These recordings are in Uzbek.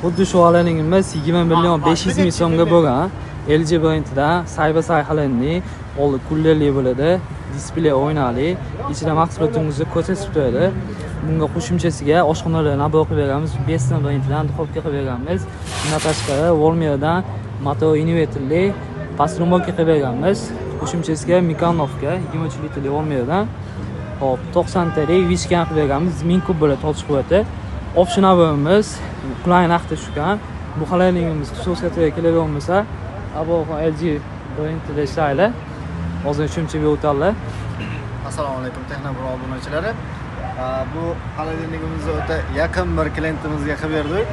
Xuddi shu xolaningiz 20.500.000 so'mga bo'lgan LG brendida side-by-side xolani oldi kullerli bo'ladi, displey o'ynali, ichida mahsulotingizni ko'rsatib turadi. Bunga qo'shimchasiga oshxonalar nabor qilib beramiz, Beston brendidan duxovka qilib beramiz. Bundan tashqari Walmerdan motor inverterli pastrumovka qilib beramiz. Qo'shimchasiga Mikanovka 23 litrli Walmerdan hop 90 talik vichkan qilib beramiz. 1000 kub bo'ladi tortish quvvati. Opsionalimiz qulay narxda tushgan. Bu xolaningiz xususiyatiga keladigan bo'lsa, Avoha LG brendida ishlaydi. Hozir tushuncha berib o'tadilar. Assalomu alaykum Texnobro obunachilari. Bu xolodilnikimizni o'ta yaqin bir klientimizga qilib berdik.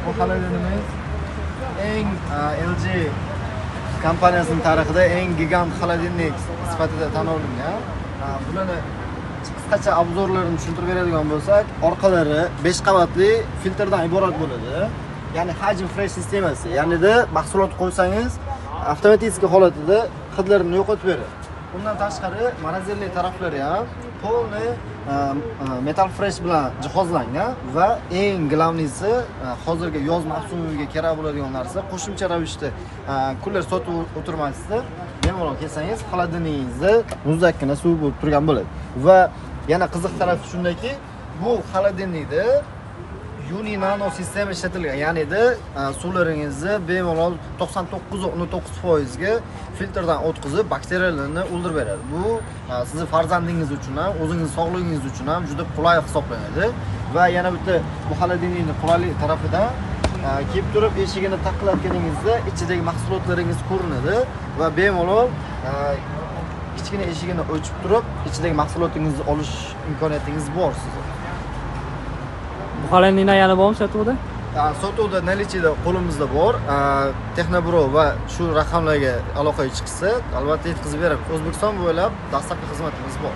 Bu xolodilnimiz eng LG kompaniyasining tarixida eng gigant xolodilnik sifatida tan olingan. Bularni qisqacha obzorlarini tushuntirib beradigan bo'lsak, orqalari 5 qavatli filtrdan iborat bo'ladi. Ya'ni hajm fresh sistemasi. Ya'nida mahsulot qo'ysangiz, avtomatik holatida hidlarni yo'qotib beradi. Bundan tashqari morozilli taraflari ham polni metal fresh bilan jihozlangan va eng glavnisi hozirgi yoz mavsumiga kerak bo'ladigan narsa qo'shimcha ravishda kunlar sotib o'tirmasdan bemalol kelsangiz xolodilnigingizni muzdakkina suv bo'lib turgan bo'ladi. Va yana qiziq tarafi shundaki, bu xolodilnikda Uni nano sistema ishlatilgan. Ya'ni-da suvlaringizni bemalol 99.9% ga filtrdan o'tkazib, bakteriyalarni o'ldirib beradi. Bu sizning farzandingiz uchun ham, o'zingiz sog'lig'ingiz uchun ham juda qulay hisoblanadi. Va yana bitta bu xolodilnikning qulay tarafidan kelib turib eshigini taqillatganingizda ichidagi mahsulotlaringiz ko'rinadi va bemalol kichkina eshigini ochib turib, ichidagi mahsulotingizni olish imkoniyatingiz bor sizning. Bu xolaningiz yana bormi sotuvda? Sotuvda nalichida qo'limizda bor. Texnobro va shu raqamlarga aloqaga chiqsa, albatta yetkazib beramiz. O'zbekiston bo'ylab dastlabki xizmatimiz bor.